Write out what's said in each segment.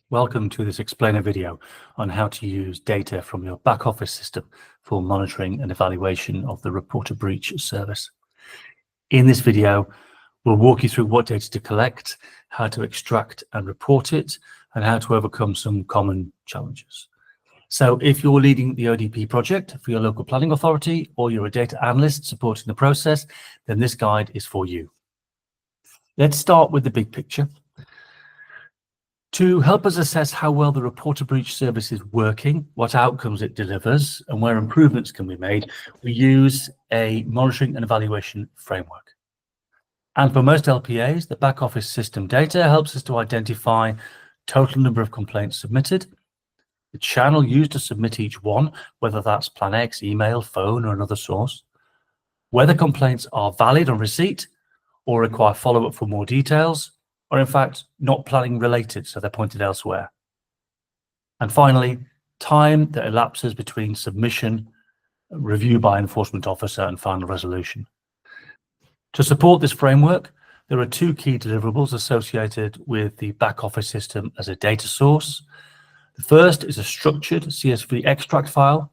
Welcome to this explainer video on how to use data from your back office system for monitoring and evaluation of the reporter breach service. In this video, we'll walk you through what data to collect, how to extract and report it, and how to overcome some common challenges. So if you're leading the ODP project for your local planning authority, or you're a data analyst supporting the process, then this guide is for you. Let's start with the big picture. To help us assess how well the reporter breach service is working, what outcomes it delivers, and where improvements can be made, we use a monitoring and evaluation framework. And for most LPAs, the back office system data helps us to identify total number of complaints submitted, the channel used to submit each one, whether that's Plan X, email, phone, or another source, whether complaints are valid on receipt or require follow-up for more details, or in fact, not planning related, so they're pointed elsewhere. And finally, time that elapses between submission, review by enforcement officer, and final resolution. To support this framework, there are two key deliverables associated with the back office system as a data source. The first is a structured CSV extract file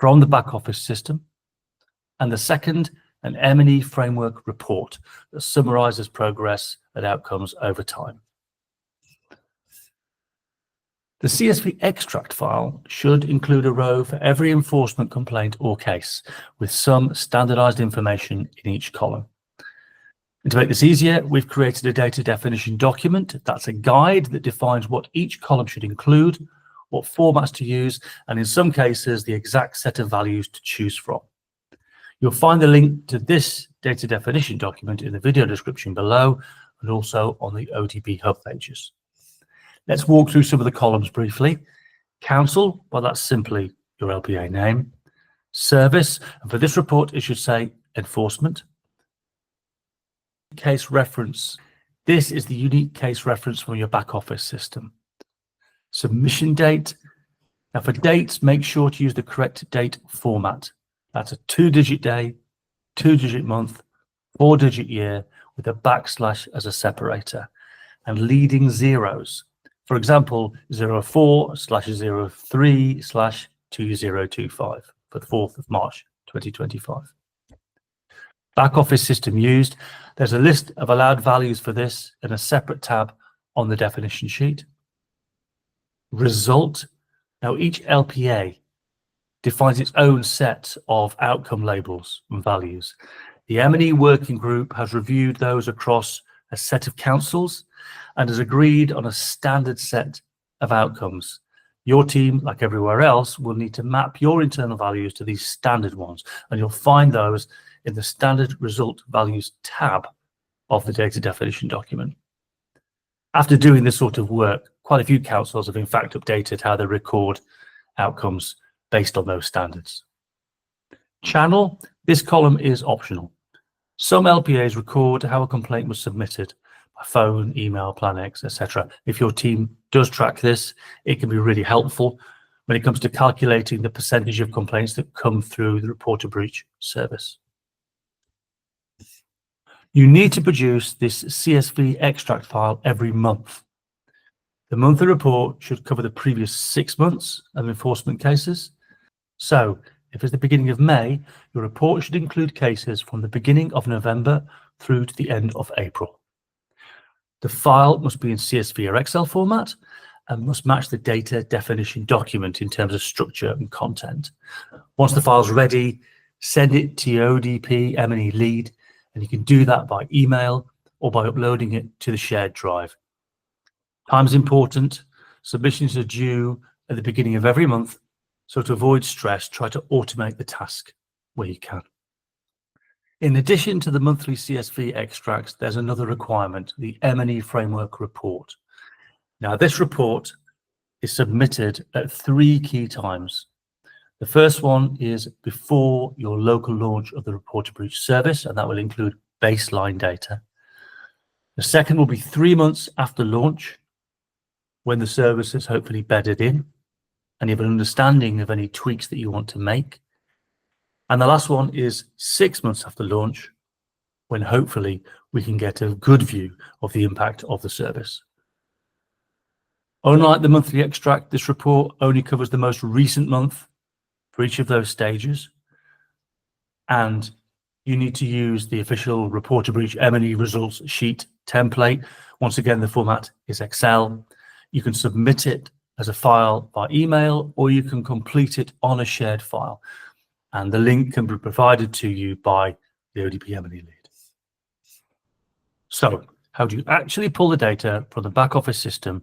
from the back office system, and the second, an M&E framework report that summarizes progress and outcomes over time. The CSV extract file should include a row for every enforcement complaint or case, with some standardized information in each column. And to make this easier, we've created a data definition document. That's a guide that defines what each column should include, what formats to use, and in some cases, the exact set of values to choose from. You'll find the link to this data definition document in the video description below and also on the ODP Hub pages. Let's walk through some of the columns briefly. Council, well, that's simply your LPA name. Service, and for this report, it should say enforcement. Case reference, this is the unique case reference from your back office system. Submission date, now for dates, make sure to use the correct date format. That's a 2-digit day, 2-digit month, 4-digit year with a backslash as a separator and leading zeros. For example, 04/03/2025 for the 4th of March, 2025. Back office system used. There's a list of allowed values for this in a separate tab on the definition sheet. Result. Now each LPA defines its own set of outcome labels and values. The M&E working group has reviewed those across a set of councils and has agreed on a standard set of outcomes. Your team, like everywhere else, will need to map your internal values to these standard ones, and you'll find those in the standard result values tab of the data definition document. After doing this sort of work, quite a few councils have in fact updated how they record outcomes based on those standards. Channel, this column is optional. Some LPAs record how a complaint was submitted by phone, email, Plan X, etc. If your team does track this, it can be really helpful when it comes to calculating the percentage of complaints that come through the reporter breach service. You need to produce this CSV extract file every month. The monthly report should cover the previous 6 months of enforcement cases. So if it's the beginning of May, your report should include cases from the beginning of November through to the end of April. The file must be in CSV or Excel format and must match the data definition document in terms of structure and content. Once the file's ready, send it to your ODP M&E lead, and you can do that by email or by uploading it to the shared drive. Time is important. Submissions are due at the beginning of every month, so to avoid stress, try to automate the task where you can. In addition to the monthly CSV extracts, there's another requirement, the M&E framework report. Now, this report is submitted at 3 key times. The first one is before your local launch of the reporter breach service, and that will include baseline data. The second will be 3 months after launch, when the service is hopefully bedded in, and you have an understanding of any tweaks that you want to make. And the last one is 6 months after launch, when hopefully we can get a good view of the impact of the service. Unlike the monthly extract, this report only covers the most recent month for each of those stages. And you need to use the official Report to Breach M&E results sheet template. Once again, the format is Excel. You can submit it as a file by email, or you can complete it on a shared file. And the link can be provided to you by the ODP M&E lead. So how do you actually pull the data from the back office system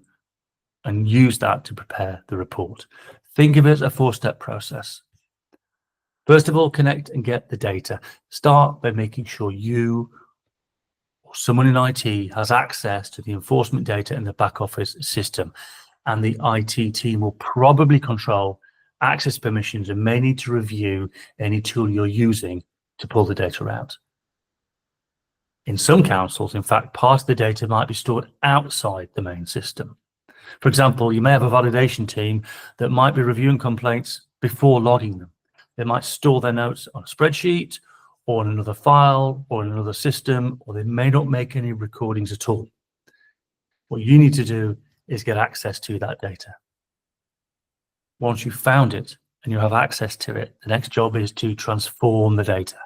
and use that to prepare the report? Think of it as a four-step process. First of all, connect and get the data. Start by making sure you or someone in IT has access to the enforcement data in the back office system. And the IT team will probably control access permissions and may need to review any tool you're using to pull the data out. In some councils, in fact, part of the data might be stored outside the main system. For example, you may have a validation team that might be reviewing complaints before logging them. They might store their notes on a spreadsheet or in another file or in another system, or they may not make any recordings at all. What you need to do is get access to that data. Once you've found it and you have access to it, the next job is to transform the data.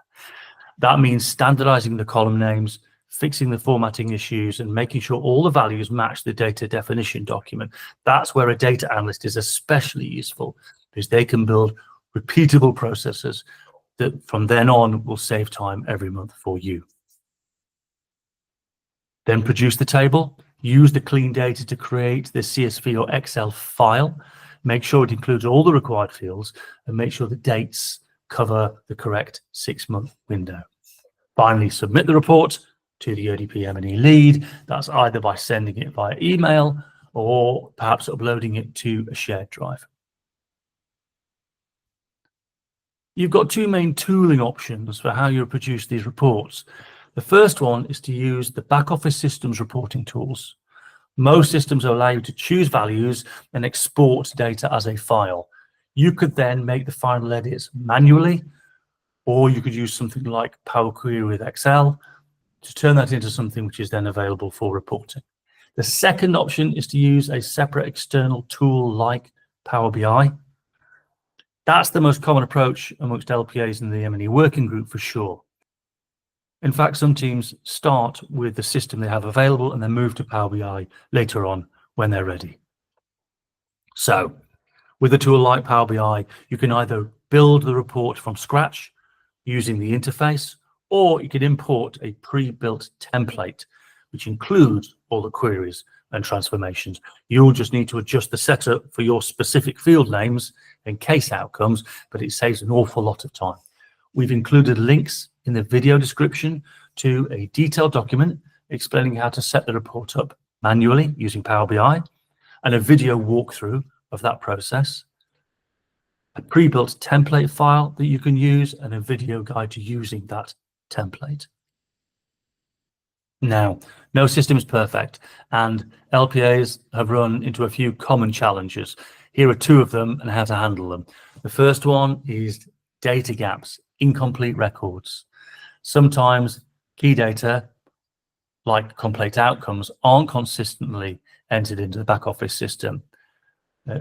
That means standardizing the column names, fixing the formatting issues, and making sure all the values match the data definition document. That's where a data analyst is especially useful, because they can build repeatable processes that from then on will save time every month for you. Then produce the table. Use the clean data to create the CSV or Excel file. Make sure it includes all the required fields and make sure the dates cover the correct 6-month window. Finally, submit the report to the ODP M&E lead. That's either by sending it via email or perhaps uploading it to a shared drive. You've got two main tooling options for how you produce these reports. The first one is to use the back office systems reporting tools. Most systems allow you to choose values and export data as a file. You could then make the final edits manually, or you could use something like Power Query with Excel to turn that into something which is then available for reporting. The second option is to use a separate external tool like Power BI. That's the most common approach amongst LPAs in the M&E working group for sure. In fact, some teams start with the system they have available and then move to Power BI later on when they're ready. So with a tool like Power BI, you can either build the report from scratch using the interface, or you can import a pre-built template, which includes all the queries and transformations. You'll just need to adjust the setup for your specific field names and case outcomes, but it saves an awful lot of time. We've included links in the video description to a detailed document explaining how to set the report up manually using Power BI, and a video walkthrough of that process, a pre-built template file that you can use, and a video guide to using that template. Now, no system is perfect, and LPAs have run into a few common challenges. Here are two of them and how to handle them. The first one is data gaps, incomplete records. Sometimes key data, like complaint outcomes, aren't consistently entered into the back office system.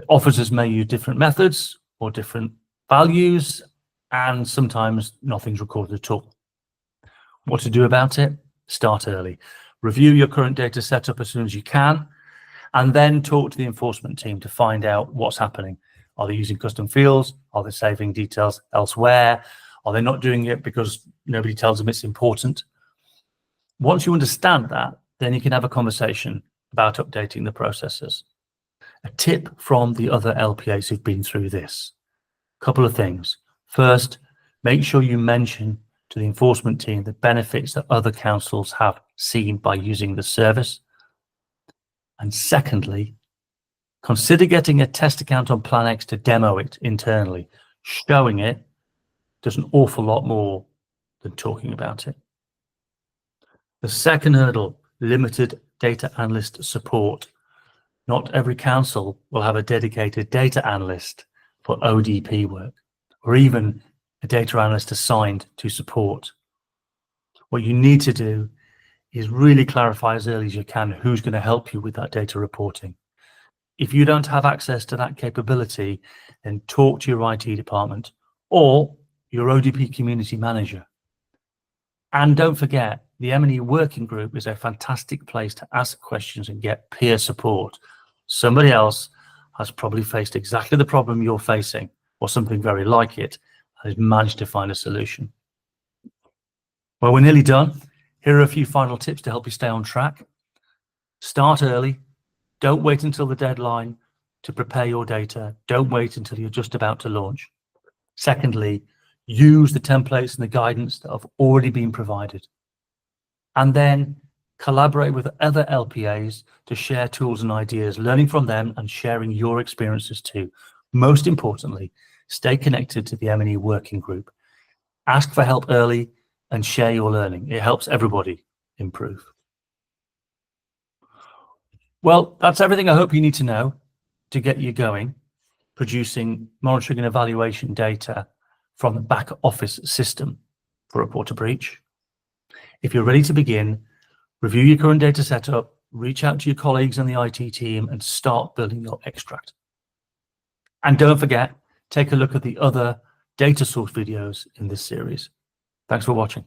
Officers may use different methods or different values, and sometimes nothing's recorded at all. What to do about it? Start early. Review your current data setup as soon as you can, and then talk to the enforcement team to find out what's happening. Are they using custom fields? Are they saving details elsewhere? Are they not doing it because nobody tells them it's important? Once you understand that, then you can have a conversation about updating the processes. A tip from the other LPAs who've been through this. Couple of things. First, make sure you mention to the enforcement team the benefits that other councils have seen by using the service. And secondly, consider getting a test account on Plan X to demo it internally. Showing it does an awful lot more than talking about it. The second hurdle, limited data analyst support. Not every council will have a dedicated data analyst for ODP work, or even a data analyst assigned to support. What you need to do is really clarify as early as you can who's going to help you with that data reporting. If you don't have access to that capability, then talk to your IT department or your ODP community manager. And don't forget, the M&E working group is a fantastic place to ask questions and get peer support. Somebody else has probably faced exactly the problem you're facing, or something very like it, and has managed to find a solution. Well, we're nearly done. Here are a few final tips to help you stay on track. Start early. Don't wait until the deadline to prepare your data. Don't wait until you're just about to launch. Secondly, use the templates and the guidance that have already been provided. And then collaborate with other LPAs to share tools and ideas, learning from them and sharing your experiences too. Most importantly, stay connected to the M&E working group. Ask for help early and share your learning. It helps everybody improve. Well, that's everything I hope you need to know to get you going, producing monitoring and evaluation data from the back office system for report to breach. If you're ready to begin, review your current data setup, reach out to your colleagues on the IT team and start building your extract. And don't forget, take a look at the other data source videos in this series. Thanks for watching.